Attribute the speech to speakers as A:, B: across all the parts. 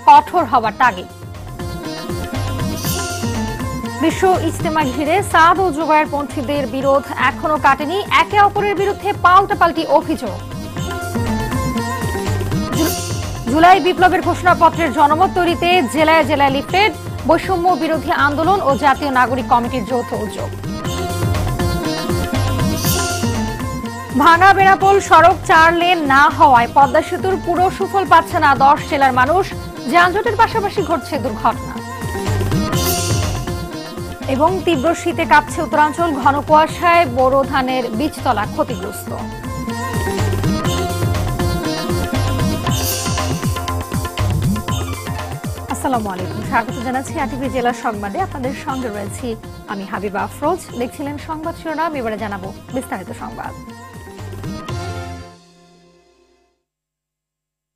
A: কঠোর হওয়ার তাগিদ। বিশ্ব ইজতেমা ঘিরে সাদ ও জুবায়ের পন্থীদের বিরোধ এখনো কাটেনি, একে অপরের বিরুদ্ধে পাল্টাপাল্টি অভিযোগ। জুলাই বিপ্লবের ঘোষণাপত্রের জনমত তৈরিতে জেলায় জেলায় লিফলেট, বৈষম্য বিরোধী আন্দোলন ও জাতীয় নাগরিক কমিটির যৌথ উদ্যোগ। ভাঙা বেনাপোল সড়ক 4 লেন না হওয়ায় পদ্মা সেতুর পুরো সুফল পাচ্ছে না 10 জেলার মানুষ, যানজটের পাশাপাশি ঘটছে দুর্ঘটনা। এবং তীব্র শীতে কাঁপছে উত্তরাঞ্চল, ঘন কুয়াশায় বোরো ধানের বীজতলা ক্ষতিগ্রস্ত। আসসালামু আলাইকুম, স্বাগত জানাচ্ছি আরটিভি জেলা সংবাদে। আপনাদের সঙ্গে রয়েছি আমি হাবিবা আফরোজ। দেখছিলেন সংবাদ শিরোনাম, এবারে জানাবো বিস্তারিত সংবাদ।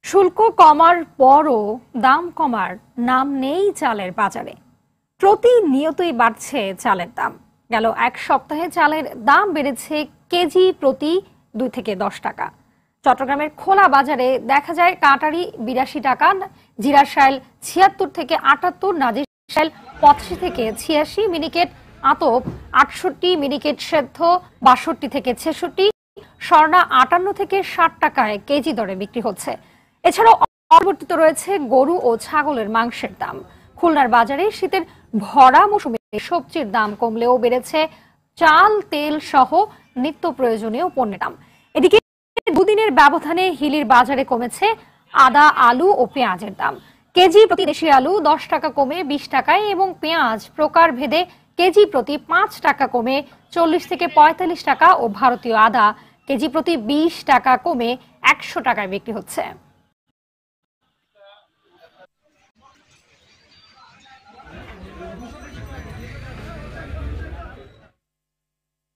A: শুল্ক কমার পরও দাম কমার নাম নেই চালের বাজারে। প্রতিনিয়তই বাড়ছে চালের দাম। গেল এক সপ্তাহে চালের দাম বেড়েছে কেজি প্রতি 2 থেকে 10 টাকা। চট্টগ্রামের খোলা বাজারে দেখা যায় কাটারি 82 টাকা, জিরাশাইল 76 থেকে 78, নাজিরশাইল 85 থেকে 86, মিনিকেট আতপ 68, মিনিকেট সেদ্ধ 62 থেকে 66, স্বর্ণা 58 থেকে 60 টাকায় কেজি দরে বিক্রি হচ্ছে। এছাড়াও অপরিবর্তিত রয়েছে গরু ও ছাগলের মাংসের দাম। খুলনার বাজারে শীতের ভরা মৌসুমে সবজির দাম কমলেও বেড়েছে চাল, তেল সহ নিত্য প্রয়োজনীয় পণ্যের দাম। এদিকে দুদিনের ব্যবধানে হিলির বাজারে কমেছে আদা, আলু ও পেঁয়াজের দাম। কেজি প্রতি দেশি আলু 10 টাকা কমে 20 টাকায় এবং পেঁয়াজ প্রকার ভেদে কেজি প্রতি 5 টাকা কমে 40 থেকে 45 টাকা ও ভারতীয় আদা কেজি প্রতি 20 টাকা কমে 100 টাকায় বিক্রি হচ্ছে।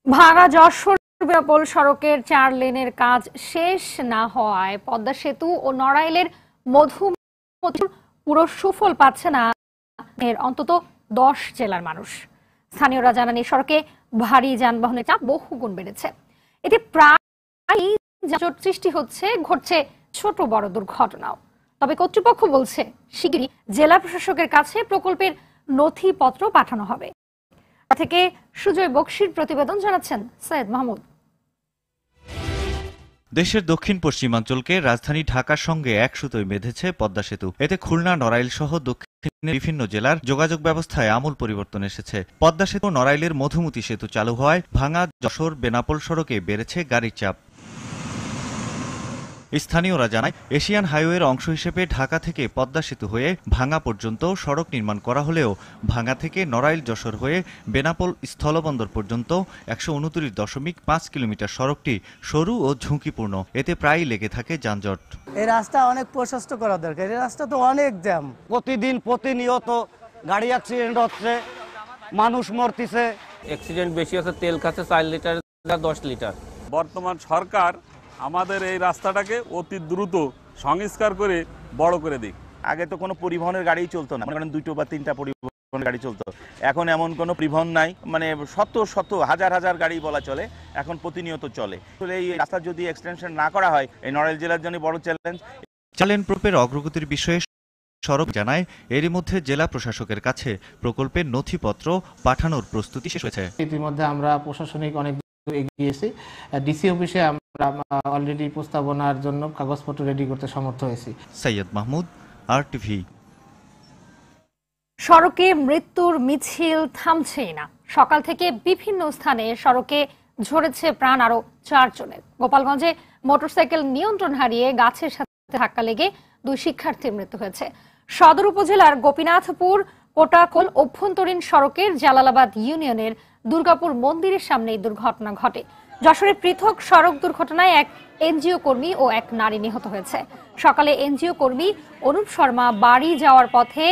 A: ভাঙা যশোর বেনাপোল সড়কের 4 লেনের কাজ শেষ না হওয়ায় পদ্মা সেতু ও নড়াইলের মধুমতির পুরো সুফল পাচ্ছে না এর অন্তত 10 জেলার মানুষ। স্থানীয়রা জানান, এই সড়কে ভারী যানবাহনের চাপ বহুগুণ বেড়েছে। এতে প্রায় যানজট সৃষ্টি হচ্ছে, ঘটছে ছোট বড় দুর্ঘটনাও। তবে কর্তৃপক্ষ বলছে শিগগিরই জেলা প্রশাসকের কাছে প্রকল্পের নথিপত্র পাঠানো হবে। থেকে সুজয় বক্সির প্রতিবেদন, জানাচ্ছেন সৈয়দ মাহমুদ।
B: দেশের দক্ষিণ পশ্চিমাঞ্চলকে রাজধানী ঢাকার সঙ্গে এক সুতোয় বেঁধেছে পদ্মা সেতু। এতে খুলনা, নড়াইল সহ দক্ষিণের বিভিন্ন জেলার যোগাযোগ ব্যবস্থায় আমূল পরিবর্তন এসেছে। পদ্মা সেতু নড়াইলের মধুমতি সেতু চালু হওয়ায় ভাঙা যশোর বেনাপোল সড়কে বেড়েছে গাড়ির চাপ। স্থানীয়রা জানায়, এশিয়ান হাইওয়ের অংশ হিসেবে ঢাকা থেকে পদ্মা সেতু হয়ে ভাঙা পর্যন্ত সড়ক নির্মাণ করা হলেও ভাঙা থেকে নড়াইল যশোর হয়ে বেনাপোল স্থলবন্দর পর্যন্ত 129.5 কিলোমিটার সড়কটি সরু ও ঝুঁকিপূর্ণ। এতে প্রায়ই লেগে থাকে যানজট।
C: এই রাস্তা অনেক প্রশস্ত করা দরকার। এই রাস্তা তো অনেক জ্যাম, প্রতিনিয়ত গাড়ি অ্যাক্সিডেন্ট হচ্ছে, মানুষ মরতেছে।
D: অ্যাক্সিডেন্ট বেশি হচ্ছে, তেল খাচ্ছে 4 লিটার 10 লিটার।
E: বর্তমান সরকার আমাদের এই রাস্তাটাকে অতি দ্রুত সংস্কার করে বড় করে দিক।
F: আগে তো কোনো পরিবহনের গাড়ি চলতো না, মানে 2 বা 3টা পরিবহনের গাড়ি চলতো। এখন এমন কোনো পরিবহন নাই, মানে শত হাজার গাড়ি বলা চলে, এখন প্রতিনিয়ত চলে। আসলে এই রাস্তা যদি এক্সটেনশন না করা হয়, এই নড়াইল জেলার জন্য বড় চ্যালেঞ্জ।
B: চালেন প্রকল্পের অগ্রগতির বিষয়ে সড়ক জানায়, এরই মধ্যে জেলা প্রশাসকের কাছে প্রকল্পের নথিপত্র পাঠানোর প্রস্তুতি শেষ হয়েছে।
G: ইতিমধ্যে আমরা প্রশাসনিক অনেক এগিয়েছি। ডিসি অফিসে আমরা অলরেডি প্রস্তাবনার জন্য কাগজপত্র রেডি করতে সমর্থ হয়েছি।
B: সৈয়দ মাহমুদ, আরটিভি।
A: সড়কে মৃত্যুর মিছিল থামছেই না। সকাল থেকে বিভিন্ন স্থানে সড়কে ঝরেছে প্রাণ আরো 4 জনের। গোপালগঞ্জে মোটরসাইকেল নিয়ন্ত্রণ হারিয়ে গাছের সাথে ধাক্কা লেগে 2 শিক্ষার্থীর মৃত্যু হয়েছে। সদর উপজেলার গোপীনাথপুর কোটাকোল অভ্যন্তরীণ সড়কের জালালাবাদ ইউনিয়নের দুর্গাপুর মন্দিরের সামনে এই দুর্ঘটনা ঘটে। যশোরে পৃথক সড়ক দুর্ঘটনায় এক এনজিও কর্মী ও এক নারী নিহত হয়েছে। সকালে এনজিও কর্মী অনুপ শর্মা বাড়ি যাওয়ার পথে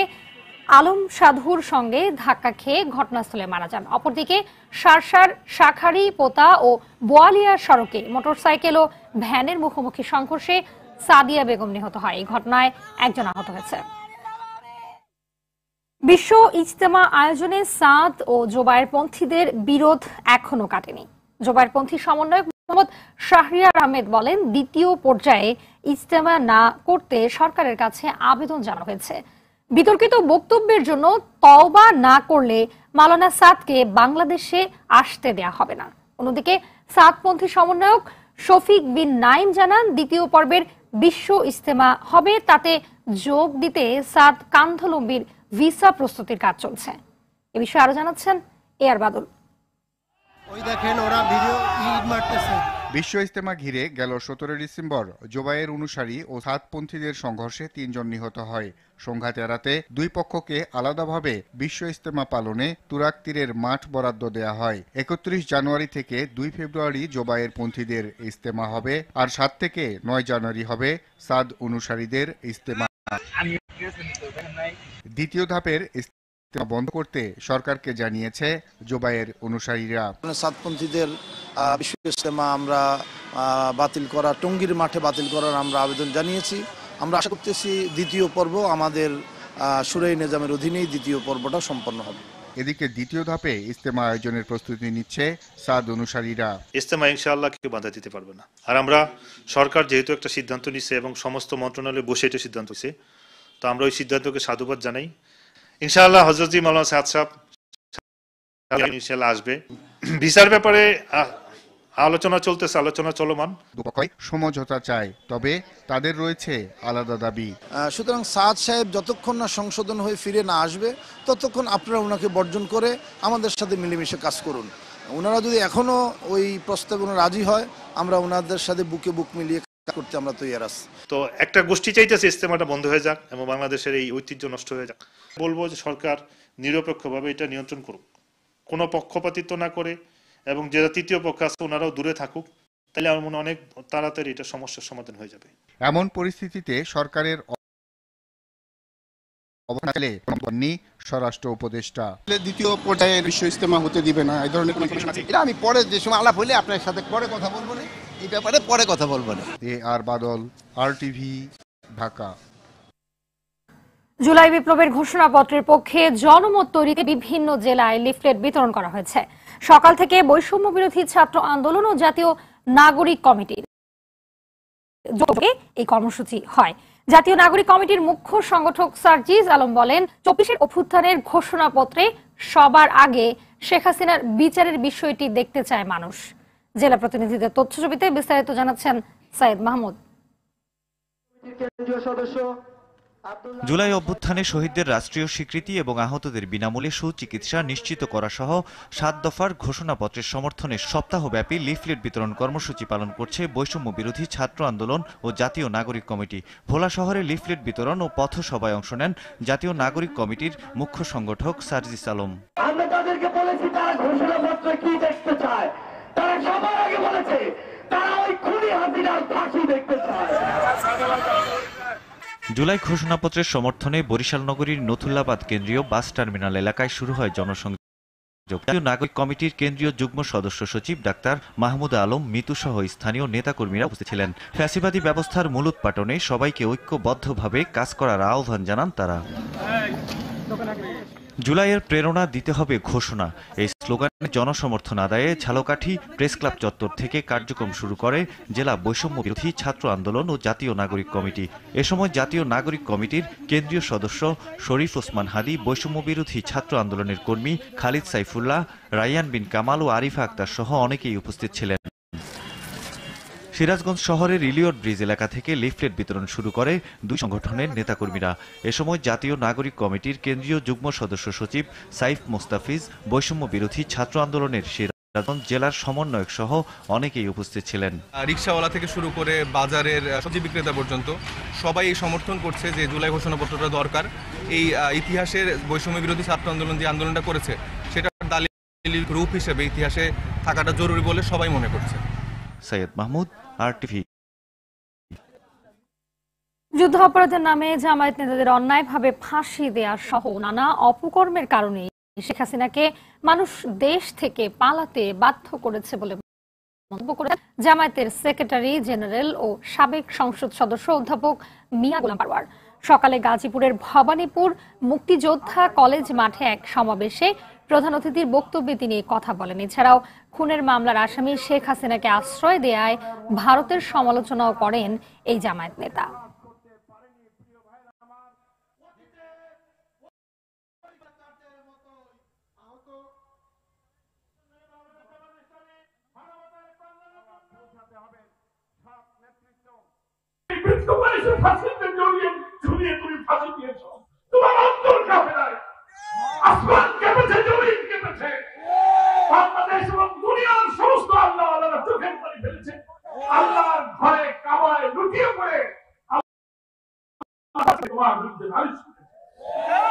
A: আলম সাধুর সঙ্গে ধাক্কা খেয়ে ঘটনাস্থলে মারা যান। অপরদিকে সারসার শাখারি পোতা ও বোয়ালিয়া সড়কে মোটরসাইকেল ও ভ্যানের মুখোমুখি সংঘর্ষে সাদিয়া বেগম নিহত হয়। এই ঘটনায় একজন আহত হয়েছে। বিশ্ব ইজতেমা আয়োজনে সাদ ও জুবায়ের পন্থীদের বিরোধ এখনো কাটেনি। জুবায়ের পন্থী সমন্বয়ক মোহাম্মদ শাহরিয়ার আহমেদ বলেন, দ্বিতীয় পর্যায়ে ইজতেমা না করতে সরকারের কাছে আবেদন জানানো হয়েছে। বিতর্কিত বক্তব্যের জন্য তওবা না করলে মাওলানা সাদকে বাংলাদেশে আসতে দেয়া হবে না। অন্যদিকে সাদপন্থী সমন্বয়ক শফিক বিন নাইম জানান, দ্বিতীয় পর্বের বিশ্ব ইজতেমা হবে, তাতে যোগ দিতে সাদ কান্ধলম্বীর ভিসা প্রস্তুতির কাজ চলছে। এ বিষয়ে আরো জানাচ্ছেন এআর বাদল।
H: বিশ্ব ইজতেমা ঘিরে গেল 17 ডিসেম্বর জোবায়ের অনুসারী ও সাদপন্থীদের সংঘর্ষে 3 জন নিহত হয়। সংঘাত এড়াতে দুই পক্ষকে আলাদাভাবে বিশ্ব ইজতেমা পালনে তুরাগ তীরের মাঠ বরাদ্দ দেয়া হয়। 31 জানুয়ারি থেকে 2 ফেব্রুয়ারি জোবায়ের পন্থীদের ইজতেমা হবে, আর 7 থেকে 9 জানুয়ারি হবে সাদ অনুসারীদের ইজতেমা। দ্বিতীয় ধাপের বন্ধ করতে সরকারকে জানিয়েছে জোবায়ের অনুসারীরা।
I: সাদপন্থীদের বিশ্ব ইজতেমা আমরা বাতিল করা, টঙ্গীর মাঠে বাতিল করার আমরা আবেদন জানিয়েছি। আমরা আশা করতেছি দ্বিতীয় পর্ব আমাদের শুরাই নিজামের অধীনেই দ্বিতীয় পর্বটা সম্পন্ন হবে।
H: এদিকে দ্বিতীয় ধাপে ইজতেমা আয়োজনের প্রস্তুতি নিচ্ছে সাদ অনুসারীরা।
J: ইজতেমা ইনশাআল্লাহ কেউ বাধা দিতে পারবে না। আর আমরা সরকার যেহেতু একটা সিদ্ধান্ত নিচ্ছে এবং সমস্ত মন্ত্রণালয় বসে এটা সিদ্ধান্ত নিচ্ছে, তো আমরা ওই সিদ্ধান্তকে সাধুবাদ জানাই। ইনশাআল্লাহ হযরত মাওলানা সাদ সাহেব ইনশাআল্লাহ আসবে। ভিসার ব্যাপারে আলোচনা চলতেছে, আলোচনা চলমান।
H: দুপক্ষই সমঝোতা চায়, তবে তাদের রয়েছে আলাদা দাবি।
I: সুতরাং সাদ সাহেব যতক্ষণ না সংশোধন হয়ে ফিরে না আসবে ততক্ষণ আপনারা ওনাকে বর্জন করে আমাদের সাথে মিলেমিশে কাজ করুন। ওনারা যদি এখনো ওই প্রস্তাবে রাজি হয়, আমরা ওনাদের সাথে বুকে বুক মিলিয়ে কাজ করতে আমরা তৈরি আছি।
J: তো একটা গোষ্ঠী চাইতেছে ইজতেমাটা বন্ধ হয়ে যাক এবং বাংলাদেশের এই ঐতিহ্য নষ্ট হয়ে যাক। বলবো যে সরকার নিরপেক্ষভাবে এটা নিয়ন্ত্রণ করুক, কোনো পক্ষপাতিত্ব না করে, এবং যারা তৃতীয় পক্ষ আছে ওনারাও দূরে থাকুক, তাহলে আমার মনে অনেক তাড়াতাড়ি এটা সমস্যার সমাধান হয়ে যাবে।
H: এমন পরিস্থিতিতে সরকারের অবহেলায় স্বরাষ্ট্র উপদেষ্টা
K: দ্বিতীয় পর্যায়ে বিশ্ব ইজতেমা হতে দিবে না, এই ধরনের কোনো ইনফরমেশন আছে? এটা আমি পরে যে সময় আলাপ হইলে আপনার সাথে পরে কথা বলবো না, এই ব্যাপারে পরে কথা বলবো না।
H: এআর বাদল, RTV, ঢাকা।
A: জুলাই বিপ্লবের ঘোষণাপত্রের পক্ষে জনমত তৈরিতে বিভিন্ন জেলায় লিফলেট বিতরণ করা হয়েছে। সকাল থেকে বৈষম্য বিরোধী ছাত্র আন্দোলন ও জাতীয় নাগরিক কমিটির এই কর্মসূচি হয়। জাতীয় নাগরিক কমিটির মুখ্য সংগঠক সার্জিস আলম বলেন, 24 অভ্যুত্থানের ঘোষণাপত্রে সবার আগে শেখ হাসিনার বিচারের বিষয়টি দেখতে চায় মানুষ। জেলা প্রতিনিধিদের তথ্যছবিতে বিস্তারিত জানাচ্ছেন সাইদ মাহমুদ।
B: জুলাই অভ্যুত্থানে শহীদদের রাষ্ট্রীয় স্বীকৃতি এবং আহতদের বিনামূল্যে সুচিকিৎসা নিশ্চিত করা সহ 7 দফার ঘোষণাপত্রের সমর্থনে সপ্তাহব্যাপী লিফলেট বিতরণ কর্মসূচি পালন করছে বৈষম্য বিরোধী ছাত্র আন্দোলন ও জাতীয় নাগরিক কমিটি। ভোলা শহরে লিফলেট বিতরণ ও পথসভায় অংশ নেন জাতীয় নাগরিক কমিটির মুখ্য সংগঠক সার্জিস আলম।
L: আমরা তাদেরকে বলেছি তারা ঘোষণাপত্র কি দেখতে চায়, তারা সবার আগে বলেছে তারা ওই খুনি হাসিনার ফাঁসি দেখতে চায়।
B: জুলাই ঘোষণাপত্রের সমর্থনে বরিশাল নগরীর নথুল্লাবাদ কেন্দ্রীয় বাস টার্মিনাল এলাকায় শুরু হয় জনসংযোগ। জাতীয় নাগরিক কমিটির কেন্দ্রীয় যুগ্ম সদস্য সচিব ডাক্তার মাহমুদ আলম মিতু সহ স্থানীয় নেতাকর্মীরা উপস্থিত ছিলেন। ফ্যাসিবাদী ব্যবস্থার মূলোৎপাটনে সবাইকে ঐক্যবদ্ধভাবে কাজ করার আহ্বান জানান তারা। জুলাইয়ের প্রেরণা দিতে হবে ঘোষণা, এই স্লোগানে জনসমর্থন আদায়ে ঝালকাঠি প্রেস ক্লাব চত্বর থেকে কার্যক্রম শুরু করে জেলা বৈষম্য বিরোধী ছাত্র আন্দোলন ও জাতীয় নাগরিক কমিটি। এ সময় জাতীয় নাগরিক কমিটির কেন্দ্রীয় সদস্য শরীফ ওসমান হাদি, বৈষম্য বিরোধী ছাত্র আন্দোলনের কর্মী খালিদ সাইফুল্লাহ, রায়ান বিন কামাল ও আরিফা আক্তার সহ অনেকেই উপস্থিত ছিলেন। সিরাজগঞ্জ শহরের ইলিয়ট ব্রিজ এলাকা থেকে লিফলেট বিতরণ শুরু করে দুই সংগঠনের নেতাকর্মীরা। এ সময় জাতীয় নাগরিক কমিটির কেন্দ্রীয় যুগ্ম সদস্য সচিব সাইফ মোস্তাফিজ, বৈষম্য বিরোধী ছাত্র আন্দোলনের সিরাজগঞ্জ জেলার সমন্বয়ক সহ অনেকেই উপস্থিত ছিলেন।
M: রিকশাওয়ালা থেকে শুরু করে বাজারের সবজি বিক্রেতা পর্যন্ত সবাই এই সমর্থন করছে যে জুলাই ঘোষণাপত্রটা দরকার। এই ইতিহাসের বৈষম্য বিরোধী ছাত্র আন্দোলন যে আন্দোলনটা করেছে সেটা দালিল রূপ হিসেবে ইতিহাসে থাকাটা জরুরি বলে সবাই মনে করছে।
B: সৈয়দ মাহমুদ, RTV।
A: যুদ্ধ অপরাধের নামে জামায়াত নেতাদের অন্যায়ভাবে ফাঁসি দেওয়া সহ নানা অপকর্মের কারণে শেখ হাসিনাকে মানুষ দেশ থেকে পালাতে বাধ্য করেছে বলে মন্তব্য করেছেন জামায়াতের সেক্রেটারি জেনারেল ও সাবেক সংসদ সদস্য অধ্যাপক মিয়া গোলাম পারওয়ার। সকালে গাজীপুরের ভবানীপুর মুক্তিযোদ্ধা কলেজ মাঠে এক সমাবেশে প্রধান অতিথির বক্তব্যে তিনি কথা বলেন। এছাড়াও খুনের মামলার আসামি শেখ হাসিনাকে আশ্রয় দেয়ায় ভারতের সমালোচনাও করেন এই জামায়াত নেতা।
L: আসমান কেঁপেছে, জমিন কেঁপেছে, বাংলাদেশ এবং দুনিয়ার সমস্ত আল্লাহ আল্লাহ চোখের পানি ফেলেছে। আল্লাহর ঘরে কাবায় লুটিয়ে পড়ে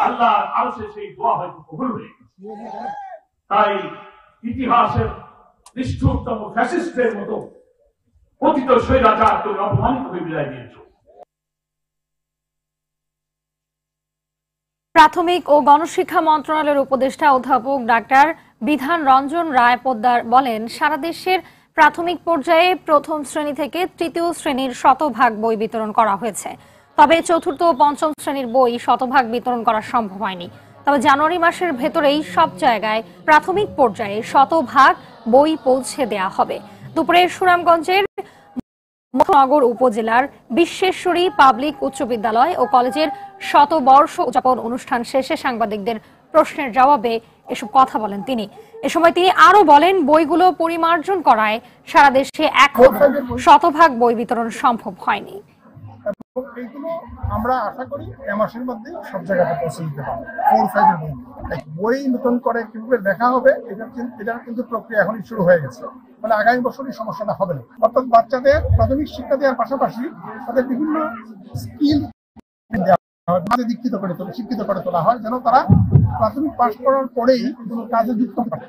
L: আল্লাহ আরশে সেই দোয়া হয়তো কবুল হয়ে গেছে। তাই ইতিহাসের নিষ্ঠুরতম ফ্যাসিস্টের মতো পতিত স্বৈরাচার তুমি অপমানিত হয়ে বিদায় দিয়েছ।
A: প্রাথমিক ও গণশিক্ষা মন্ত্রণালয়ের উপদেষ্টা অধ্যাপক ডাক্তার বিধান রঞ্জন রায় পোদ্দার বলেন, সারা দেশের প্রাথমিক পর্যায়ে প্রথম শ্রেণী থেকে তৃতীয় শ্রেণীর শতভাগ বই বিতরণ করা হয়েছে। তবে চতুর্থ ও পঞ্চম শ্রেণীর বই শতভাগ বিতরণ করা সম্ভব হয়নি। তবে জানুয়ারি মাসের ভেতরেই সব জায়গায় প্রাথমিক পর্যায়ে শতভাগ বই পৌঁছে দেয়া হবে। দুপুরে সুনামগঞ্জের নগর উপজেলার বিশ্বেশ্বরী পাবলিক উচ্চ বিদ্যালয় ও কলেজের শতবর্ষ উদযাপন অনুষ্ঠান শেষে সাংবাদিকদের প্রশ্নের জবাবে এসব কথা বলেন তিনি। এ সময় তিনি আরো বলেন, বইগুলো পরিমার্জন করায় সারা দেশে এখনো শতভাগ বই বিতরণ সম্ভব হয়নি।
N: এইগুলো আমরা আশা করি এ মাসের মধ্যে সব জায়গাতে পৌঁছে দিতে পারবো। 4-5 বই নতুন করে কিভাবে লেখা হবে এটার কিন্তু প্রক্রিয়া এখনই শুরু হয়ে গেছে। মানে আগামী বছরই সমস্যাটা হবে না। অর্থাৎ বাচ্চাদের প্রাথমিক শিক্ষা দেওয়ার পাশাপাশি তাদের বিভিন্ন স্কিল শিক্ষিত করে তোলা হয়, যেন তারা প্রাথমিক পাশ করার পরেই কোনো কাজে যুক্ত থাকে।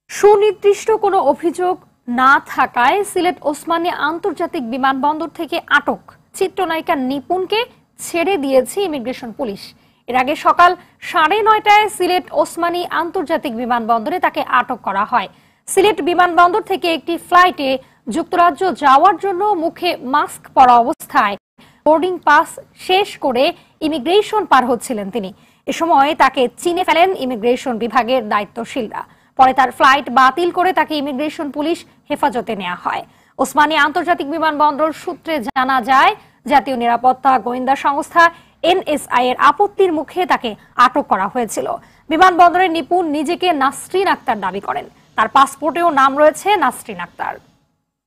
A: সুনির্দিষ্ট কোনো অভিযোগ না থাকায় সিলেট ওসমানী আন্তর্জাতিক বিমানবন্দর থেকে আটক চিত্রনায়িকা নিপুণকে ছেড়ে দিয়েছে ইমিগ্রেশন পুলিশ। এর আগে সকাল 9:30টায় সিলেট ওসমানী আন্তর্জাতিক বিমানবন্দরে তাকে আটক করা হয়। সিলেট বিমানবন্দর থেকে একটি ফ্লাইটে যুক্তরাজ্য যাওয়ার জন্য মুখে মাস্ক পরা অবস্থায় বোর্ডিং পাস শেষ করে ইমিগ্রেশন পার হচ্ছিলেন তিনি। এ সময় তাকে চিনে ফেলেন ইমিগ্রেশন বিভাগের দায়িত্বশীলরা। পরে তার ফ্লাইট বাতিল করে তাকে ইমিগ্রেশন পুলিশ হেফাজতে নেওয়া হয়। ওসমানী আন্তর্জাতিক বিমানবন্দর সূত্রে জানা যায়, জাতীয় নিরাপত্তা গোয়েন্দা সংস্থা NSI এর আপত্তির মুখে তাকে আটক করা হয়েছিল। বিমানবন্দরের নিপুণ নিজেকে নাসরিন আক্তার দাবি করেন। তার পাসপোর্টেও নাম রয়েছে নাসরিন আক্তার।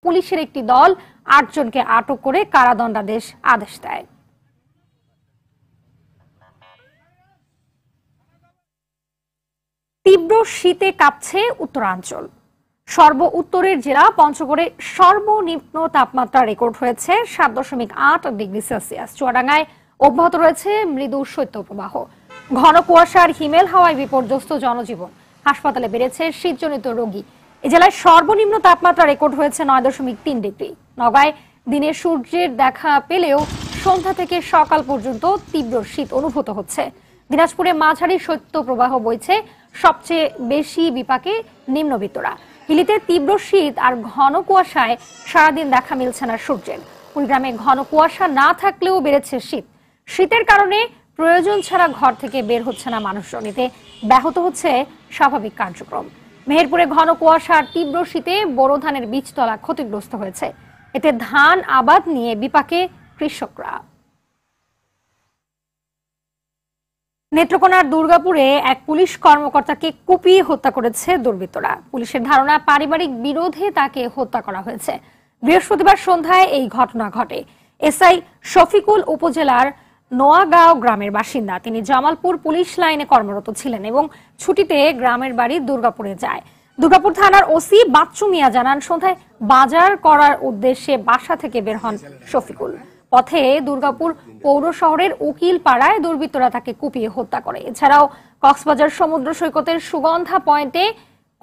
A: পুলিশের একটি দল 8 জনকে আটক করে কারাদণ্ডাদেশ আদেশ দেয়। তীব্র শীতে কাঁপছে উত্তরাঞ্চল। সর্ব উত্তরের জেলা পঞ্চগড়ে সর্বনিম্ন তাপমাত্রা রেকর্ড হয়েছে 7.8 ডিগ্রি সেলসিয়াস। চুয়াডাঙ্গায় অব্যাহত রয়েছে মৃদু শৈত্যপ্রবাহ। ঘন কুয়াশার হিমেল হাওয়ায় বিপর্যস্ত জনজীবন। হাসপাতালে বেড়েছে শীতজনিত রোগী। এ জেলায় সর্বনিম্ন তাপমাত্রা রেকর্ড হয়েছে 9.3 ডিগ্রি। নওগাঁয় দিনে সূর্যের দেখা পেলেও সন্ধ্যা থেকে সকাল পর্যন্ত তীব্র শীত অনুভূত হচ্ছে। দিনাজপুরে মাঝারি শৈত্যপ্রবাহ বইছে। সবচেয়ে বেশি বিপাকে নিম্নবিত্তরা। হিলিতে তীব্র শীত আর ঘন কুয়াশায় সারাদিন দেখা মিলছে না সূর্যের। কুড়িগ্রামে ঘন কুয়াশা না থাকলেও বেড়েছে শীত। শীতের কারণে প্রয়োজন ছাড়া ঘর থেকে বের হচ্ছে না মানুষজন। এতে ব্যাহত হচ্ছে স্বাভাবিক কার্যক্রম। মেহেরপুরে ঘন কুয়াশা আর তীব্র শীতে বোরো ধানের বীজতলা ক্ষতিগ্রস্ত হয়েছে। এতে ধান আবাদ নিয়ে বিপাকে কৃষকরা। নেত্রকোনার দুর্গাপুরে এক পুলিশ কর্মকর্তাকে কুপিয়ে হত্যা করেছে দুর্বৃত্তরা। পুলিশের ধারণা পারিবারিক বিরোধে তাকে হত্যা করা হয়েছে। বৃহস্পতিবার সন্ধ্যায় এই ঘটনা ঘটে। এসআই শফিকুল উপজেলার নোয়াগাঁও গ্রামের বাসিন্দা। তিনি জামালপুর পুলিশ লাইনে কর্মরত ছিলেন এবং ছুটিতে গ্রামের বাড়ি দুর্গাপুরে যায়। দুর্গাপুর থানার ওসি বাচ্চু মিয়া জানান, সন্ধ্যায় বাজার করার উদ্দেশ্যে বাসা থেকে বের হন শফিকুল। পথে দুর্গাপুর পৌর শহরের উকিল পাড়ায় দুর্বৃত্তরা তাকে কুপিয়ে হত্যা করে। এছাড়াও কক্সবাজার সমুদ্র সৈকতের সুগন্ধা পয়েন্টে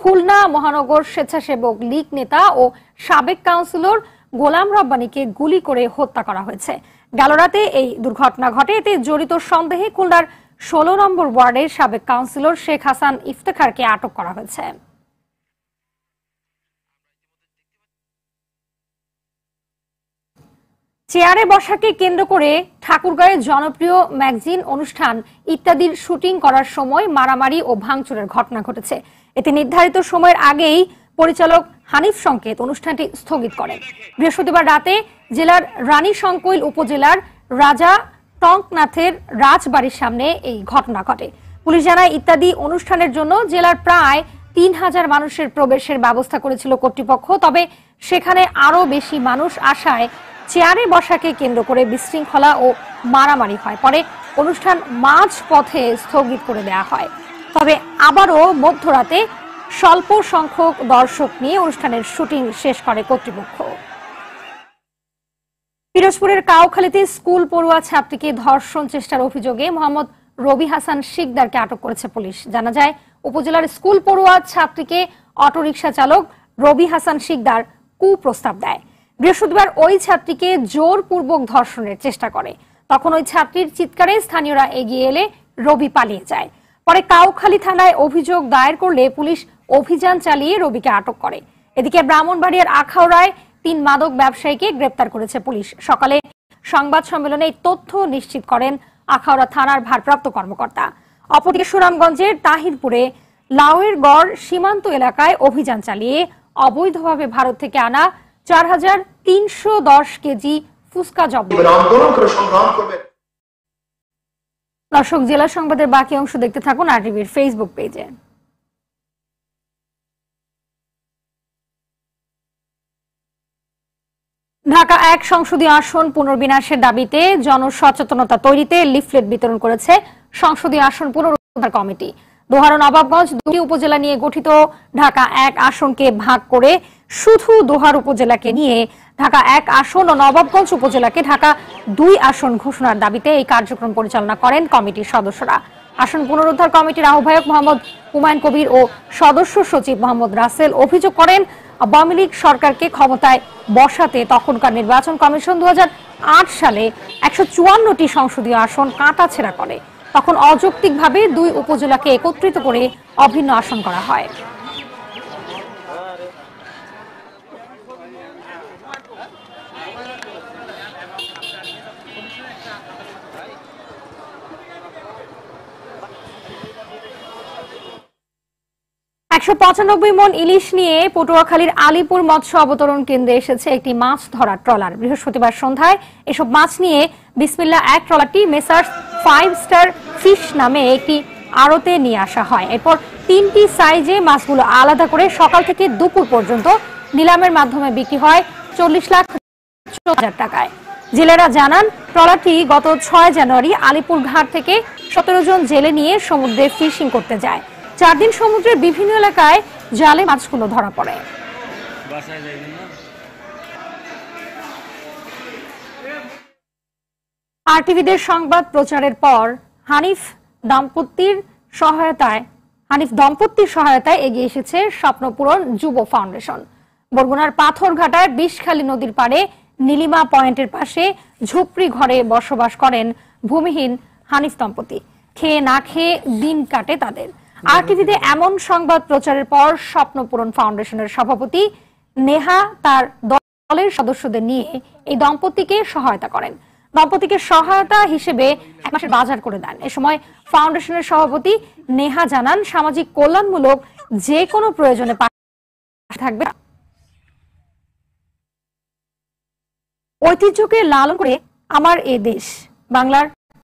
A: খুলনা মহানগর স্বেচ্ছাসেবক লীগ নেতা ও সাবেক কাউন্সিলর গোলাম রব্বানীকে গুলি করে হত্যা করা হয়েছে। গেল রাতে এই দুর্ঘটনা ঘটে। এতে জড়িত সন্দেহে খুলনার 16 নম্বর ওয়ার্ডের সাবেক কাউন্সিলর শেখ হাসান ইফতেখারকে আটক করা হয়েছে। চেয়ারে বসাকে কেন্দ্র করে ঠাকুরগাঁয়ের জনপ্রিয় ম্যাগাজিন অনুষ্ঠান ইত্যাদির শুটিং করার সময় মারামারি ও ভাঙচুরের ঘটনা ঘটেছে। এতে নির্ধারিত সময়ের আগেই পরিচালক হানিফ সংকেত অনুষ্ঠানটি স্থগিত করেন। বৃহস্পতিবার রাতে জেলার রানীশংকৈল উপজেলার রাজা টঙ্কনাথের রাজবাড়ির সামনে এই ঘটনা ঘটে। পুলিশ জানায় ইত্যাদি অনুষ্ঠানের জন্য জেলার প্রায় ৩,০০০ মানুষের প্রবেশের ব্যবস্থা করেছিল কর্তৃপক্ষ। তবে সেখানে আরো বেশি মানুষ আসায় চেয়ারে বসাকে কেন্দ্র করে বিশৃঙ্খলা ও মারামারি হয়। পরে অনুষ্ঠান মাঝ পথে স্থগিত করে দেওয়া হয়। তবে আবারও মধ্যরাতে স্বল্প সংখ্যক দর্শক নিয়ে অনুষ্ঠানের শুটিং শেষ করে কর্তৃপক্ষ। পিরোজপুরের কাউখালীতে স্কুল পড়ুয়া ছাত্রীকে ধর্ষণ চেষ্টার অভিযোগে মোহাম্মদ রবি হাসান শিকদারকে আটক করেছে পুলিশ। জানা যায়, উপজেলার স্কুল পড়ুয়া ছাত্রীকে অটোরিকশা চালক রবি হাসান শিকদার কুপ্রস্তাব দেয়। বৃহস্পতিবার ওই ছাত্রীকে জোরপূর্বক ধর্ষণের চেষ্টা করে। তখন ওই ছাত্রীর চিৎকারে স্থানীয়রা এগিয়ে এলে রবি পালিয়ে যায়। পরে কাউখালী থানায় অভিযোগ দায়ের করলে পুলিশ অভিযান চালিয়ে রবিকে আটক করে। এদিকে ব্রাহ্মণবাড়িয়ার আখাউড়ায় ৩ মাদক ব্যবসায়ীকে গ্রেপ্তার করেছে পুলিশ। সকালে সংবাদ সম্মেলনে এই তথ্য নিশ্চিত করেন আখাউড়া থানার ভারপ্রাপ্ত কর্মকর্তা। অপরদিকে সুনামগঞ্জের তাহিরপুরে লাউয়ের গড় সীমান্ত এলাকায় অভিযান চালিয়ে অবৈধভাবে ভারত থেকে আনা ৪,৩১০ কেজি ফুসকা জব্দ। দর্শক, জেলা সংবাদের বাকি অংশ দেখতে থাকুন আরটিভির ফেসবুক পেজে। ঢাকা ১ সংসদীয় আসন পুনর্বিন্যাসের দাবিতে জনসচেতনতা তৈরিতে লিফলেট বিতরণ করেছে সংসদীয় আসন পুনরুদ্ধার কমিটি। দোহার ও নবাবগঞ্জ ২টি উপজেলা নিয়ে গঠিত ঢাকা ১ আসনকে ভাগ করে শুধু দোহার উপজেলাকে নিয়ে ঢাকা ১ আসন ও নবাবগঞ্জ উপজেলাকে ঢাকা ২ আসন ঘোষণার দাবিতে এই কার্যক্রম পরিচালনা করেন কমিটির সদস্যরা। আসন পুনরুদ্ধার কমিটির আহ্বায়ক মোহাম্মদ হুমায়ুন কবির ও সদস্য সচিব মোহাম্মদ রাসেল অভিযোগ করেন, আওয়ামী লীগ সরকারকে ক্ষমতায় বসাতে তখনকার নির্বাচন কমিশন ২০০৮ সালে ১৫৪টি সংসদীয় আসন কাটাছেঁড়া করে। তখন অযৌক্তিকভাবে ২ উপজেলাকে একত্রিত করে অভিন্ন আসন করা হয়। $১৯৫ মন ইলিশ নিয়ে পটুয়াখালীর আলীপুর মৎস্য অবতরণ কেন্দ্রে এসেছে একটি মাছ ধরার ট্রলার। বৃহস্পতিবার সন্ধ্যায় এসব মাছ নিয়ে বিসমিল্লাহ ১ ট্রলারটি মেসার্স 5 স্টার ফিশ নামে একটি আড়তে নিয়ে আসা হয়। এরপর 3টি সাইজে মাছগুলো আলাদা করে সকাল থেকে দুপুর পর্যন্ত নিলামের মাধ্যমে বিক্রি হয় 40,14,000 টাকায়। জেলেরা জানান, ট্রলারটি গত ৬ জানুয়ারি আলীপুর ঘাট থেকে ১৭ জন জেলে নিয়ে সমুদ্রে ফিশিং করতে যায়। 4 দিন সমুদ্রের বিভিন্ন এলাকায় জালে মাছগুলো ধরা পড়ে। আরটিভিদের সংবাদ প্রচারের পর হানিফ দম্পতির সহায়তায় এগিয়ে এসেছে স্বপ্নপূরণ যুব ফাউন্ডেশন। বরগুনার পাথরঘাটার বিষখালী নদীর পাড়ে নীলিমা পয়েন্টের পাশে ঝুপড়ি ঘরে বসবাস করেন ভূমিহীন হানিফ দম্পতি। খেয়ে না খেয়ে দিন কাটে তাদের। আরটিভিতে এমন সংবাদ প্রচারের পর স্বপ্নপূরণ ফাউন্ডেশনের সভাপতি নেহা তার দলের সদস্যদের নিয়ে এই দম্পতিকে সহায়তা করেন। দম্পতিকে সহায়তা হিসেবে 1 মাসের বাজার করে দেন। এ সময় ফাউন্ডেশনের সভাপতি নেহা জানান, সামাজিক কল্যাণমূলক যে কোনো প্রয়োজনে পাশে থাকবে। ঐতিহ্যকে লালন করে আমার এ দেশ, বাংলার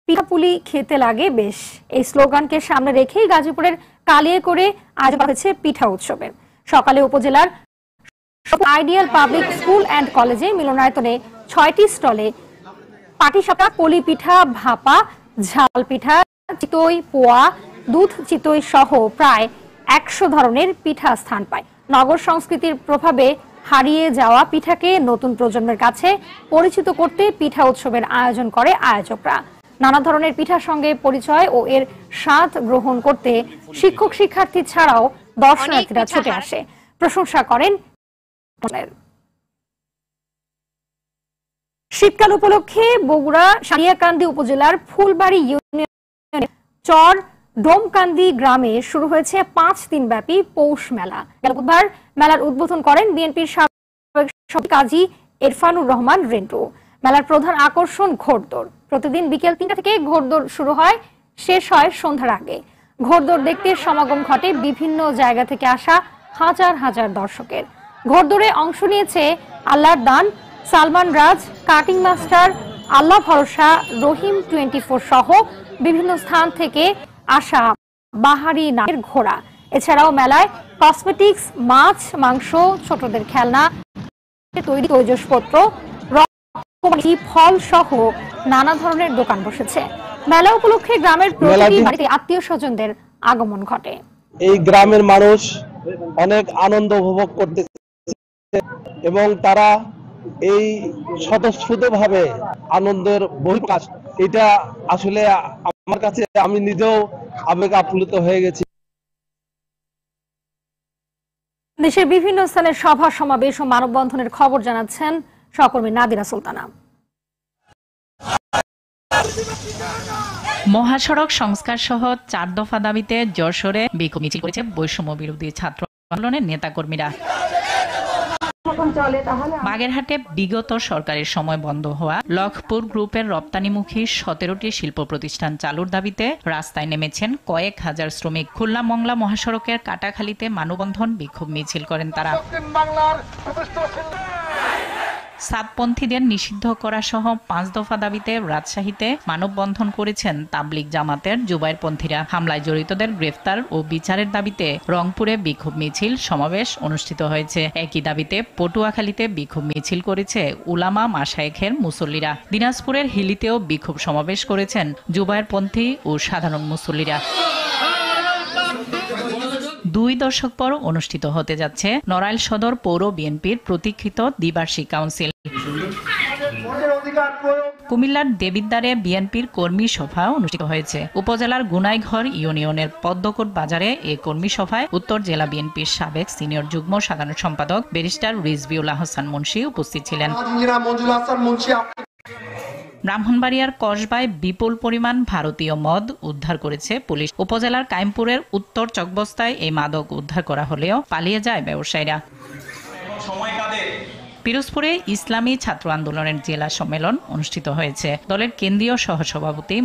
A: পিঠাপুলি খেতে লাগে বেশ, এই স্লোগানকে সামনে রেখেই গাজীপুরের কালিয়ে করে আয়োজন করা হয়েছে পিঠা উৎসবের। সকালে উপজেলার আইডিয়াল পাবলিক স্কুল অ্যান্ড কলেজে মিলনায়তনে 6টি স্টলে পাটিসাপটা, পলি পিঠা, ভাপা, ঝাল পিঠা, চিতই, পোয়া, দুধ চিতই সহ প্রায় 100 ধরনের পিঠা স্থান পায়। নগর সংস্কৃতির প্রভাবে হারিয়ে যাওয়া পিঠাকে নতুন প্রজন্মের কাছে পরিচিত করতে পিঠা উৎসবের আয়োজন করে আয়োজকরা। নানা ধরনের পিঠার সঙ্গে পরিচয় ও এর স্বাদ গ্রহণ করতে শিক্ষক শিক্ষার্থী ছাড়াও দর্শনার্থীরা ছুটে আসে, প্রশংসা করেন। শীতকাল উপলক্ষে বগুড়া সারিয়াকান্দি উপজেলার ফুলবাড়ি ইউনিয়নের চর ডোমকান্দি গ্রামে শুরু হয়েছে 5 দিন ব্যাপী পৌষ মেলা। গেল বুধবার মেলার উদ্বোধন করেন বিএনপির সাবেক কাজী ইরফানুর রহমান রিন্টু। মেলার প্রধান আকর্ষণ ঘোড়দৌড়। প্রতিদিন বিকেল 3টা থেকে ঘোড়দৌড় শুরু হয়, শেষ হয় সন্ধ্যার আগে। ঘোড়দৌড় দেখতে সমাগম ঘটে বিভিন্ন জায়গা থেকে আসা হাজার হাজার দর্শকের। ঘোড়দৌড়ে অংশ নিয়েছে আল্লাহর দান, সালমান রাজ, কাটিং মাস্টার, আল্লাহ ভরসা, রহিম 24 সহ বিভিন্ন স্থান থেকে আসা বাহারি নামের ঘোড়া। এছাড়াও মেলায় কসমেটিক্স, মাছ, মাংস, ছোটদের খেলনা, তৈরি তৈজসপত্র, ফল সহ নানা ধরনের দোকান বসেছে। মেলা উপলক্ষে গ্রামের প্রতিটি বাড়িতে আত্মীয় স্বজনদের আগমন ঘটে।
O: এই গ্রামের মানুষ অনেক আনন্দ উপভোগ করতেছে এবং তারা এই স্বতঃস্ফূর্তভাবে আনন্দের বহিঃপ্রকাশ, এটা আসলে আমার কাছে আমি নিজেও আবেগ আপ্লুত হয়ে গেছি।
A: দেশের বিভিন্ন স্থানের সভা সমাবেশ ও মানববন্ধনের খবর জানাচ্ছেন সহকর্মী নাদিরা সুলতানা।
P: মহাসড়ক সংস্কার সহ 4 দফা দাবিতে যশোরে বিক্ষোভ মিছিল করেছে বৈষম্য বিরোধী ছাত্র আন্দোলনের নেতাকর্মীরা। বাগেরহাটে বিগত সরকারের সময় বন্ধ হওয়া লখপুর গ্রুপের রপ্তানিমুখী 17টি শিল্প প্রতিষ্ঠান চালুর দাবিতে রাস্তায় নেমেছেন কয়েক হাজার শ্রমিক। খুলনা মংলা মহাসড়কের কাটাখালীতে মানববন্ধন বিক্ষোভ মিছিল করেন তারা। সাতপন্থীদের নিষিদ্ধ করা সহ 5 দফা দাবিতে রাজশাহীতে মানববন্ধন করেছেন তাবলিগ জামাতের জুবাইরপন্থীরা। হামলায় জড়িতদের গ্রেফতার ও বিচারের দাবিতে রংপুরে বিক্ষোভ মিছিল সমাবেশ অনুষ্ঠিত হয়েছে। একই দাবিতে পটুয়াখালীতে বিক্ষোভ মিছিল করেছে উলামা মাশায়েখের মুসল্লিরা। দিনাজপুরের হিলিতেও বিক্ষোভ সমাবেশ করেছেন জুবাইরপন্থী ও সাধারণ মুসল্লিরা। 2 দশক পর অনুষ্ঠিত হতে যাচ্ছে নড়াইল সদর পৌর বিএনপির প্রতীক্ষিত দ্বিবার্ষিক কাউন্সিল। কুমিল্লার দেবিদ্বারে বিএনপির কর্মী সভা অনুষ্ঠিত হয়েছে। উপজেলার গুনাইঘর ইউনিয়নের পদ্মকোট বাজারে এই কর্মী সভায় উত্তর জেলা বিএনপির সাবেক সিনিয়র যুগ্ম সাধারণ সম্পাদক ব্যারিস্টার রিজভিউল আহসান মুন্সী উপস্থিত ছিলেন। ব্রাহ্মণবাড়িয়ার কসবায় বিপুল পরিমাণ ভারতীয় মদ উদ্ধার করেছে পুলিশ। উপজেলার কাইমপুরের উত্তর চকবস্তায় এই মাদক উদ্ধার করা হলেও পালিয়ে যায় ব্যবসায়ীরা। পিরোজপুরে ইসলামী ছাত্র আন্দোলনের জেলা সম্মেলন অনুষ্ঠিত হয়েছে। দলের কেন্দ্রীয় সহসভাপতি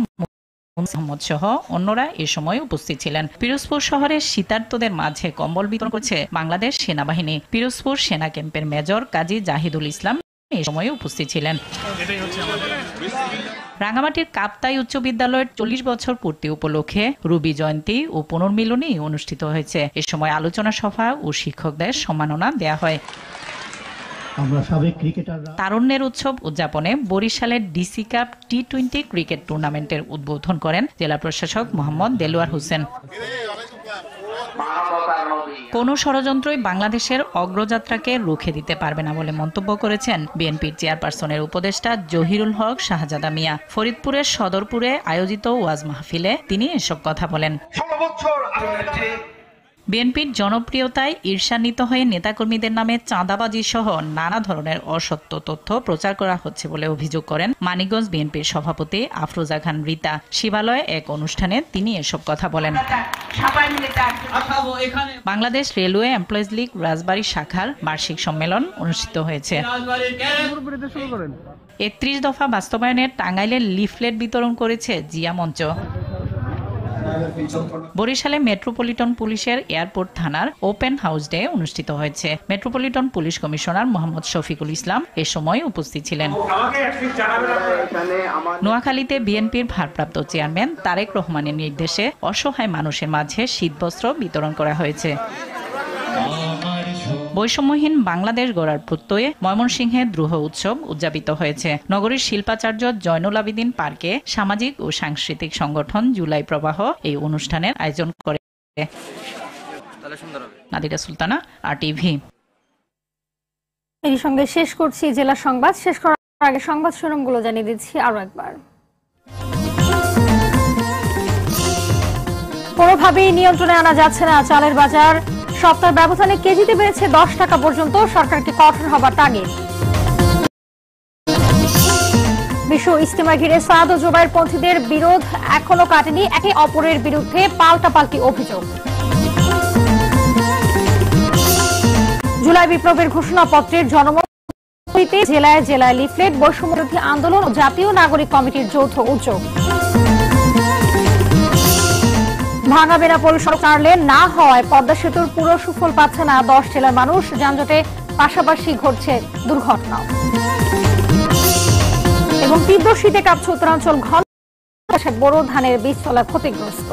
P: মোহাম্মদ সহ অন্যরা এ সময় উপস্থিত ছিলেন। পিরোজপুর শহরে শীতার্তদের মাঝে কম্বল বিতরণ করেছে বাংলাদেশ সেনাবাহিনী। পিরোজপুর সেনা ক্যাম্পের মেজর কাজী জাহিদুল ইসলাম এ সময় উপস্থিত ছিলেন। রাঙ্গামাটির কাপ্তাই উচ্চ বিদ্যালয়ের 40 বছর পূর্তি উপলক্ষে রুবি জয়ন্তী ও পুনর্মিলনী অনুষ্ঠিত হয়েছে। এ সময় আলোচনা সভা ও শিক্ষকদের সম্মাননা দেয়া হয়। তারুণ্যের উৎসব উদযাপনে বরিশালের ডিসি কাপ টি20 ক্রিকেট টুর্নামেন্টের উদ্বোধন করেন জেলা প্রশাসক মোহাম্মদ দেলোয়ার হোসেন। কোন ষড়যন্ত্রই বাংলাদেশের অগ্রযাত্রাকে রুখে দিতে পারবে না বলে মন্তব্য করেছেন বিএনপির চেয়ারপারসনের উপদেষ্টা জহিরুল হক শাহজাদা মিয়া। ফরিদপুরের সদরপুরে আয়োজিত ওয়াজ মাহফিলে তিনি এসব কথা বলেন। বিএনপির জনপ্রিয়তায় ঈর্ষান্বিত হয়ে নেতাকর্মীদের নামে চাঁদাবাজি সহ নানা ধরনের অসত্য তথ্য প্রচার করা হচ্ছে বলে অভিযোগ করেন মানিকগঞ্জ বিএনপির সভাপতি আফরোজা খান রীতা। শিবালয়ে এক অনুষ্ঠানে তিনি এসব কথা বলেন। বাংলাদেশ রেলওয়ে এমপ্লয়িজ লীগ রাজবাড়ী শাখার বার্ষিক সম্মেলন অনুষ্ঠিত হয়েছে। 31 দফা বাস্তবায়নের টাঙ্গাইলের লিফলেট বিতরণ করেছে জিয়া মঞ্চ। বরিশালে মেট্রোপলিটন পুলিশের এয়ারপোর্ট থানার ওপেন হাউস ডে অনুষ্ঠিত হয়েছে। Metropolitan police commissioner Mohammad Shafiqul Islam এ সময় উপস্থিত ছিলেন। নোয়াখালীতে বিএনপির ভারপ্রাপ্ত চেয়ারম্যান তারেক রহমানের নির্দেশে অসহায় মানুষের মাঝে শীতবস্ত্র বিতরণ করা হয়েছে। বৈষম্যহীন বাংলাদেশ গড়ার প্রত্যয়ে ময়মনসিংহে দ্রুহ উৎসব উদযাপিত হয়েছে। নগরীর শিল্পাচার্য জয়নুল আবেদিন পার্কে সামাজিক ও সাংস্কৃতিক সংগঠন জুলাই প্রবাহ এই অনুষ্ঠানের আয়োজন করে। নাদিরা সুলতানা, RTV।
A: এই সঙ্গে শেষ করছি জেলা সংবাদ। শেষ করার আগে সংবাদ শিরোনামগুলো জানিয়ে দিচ্ছি আরো একবার। কোনোভাবেই নিয়ন্ত্রণে আনা যাচ্ছে না চালের বাজার। সপ্তাহ ব্যবধানে কেজিতে বেড়েছে 10 টাকা পর্যন্ত। সরকারকে কঠোর হবার তাগিদ। বিশ্ব ইজতেমা ঘিরে সাদ ও জুবাইরপন্থীদের বিরোধ এখনো কাটেনি। একে অপরের বিরুদ্ধে পাল্টাপাল্টি অভিযোগ। জুলাই বিপ্লবের ঘোষণাপত্রের জনমত জেলায় জেলায় লিফলেট, বৈষম্যবিরোধী আন্দোলন ও জাতীয় নাগরিক কমিটির যৌথ উদ্যোগ। ভাঙা বেনাপোল সড়ক 4 লেন না হওয়ায় পদ্মা সেতুর পুরো সুফল পাচ্ছে না 10 জেলার মানুষ। যানজটে পাশাপাশি ঘটছে দুর্ঘটনা এবং তীব্র শীতে কাঁপছে উত্তরাঞ্চল। ঘন বোরো ধানের বীজতলা ক্ষতিগ্রস্ত।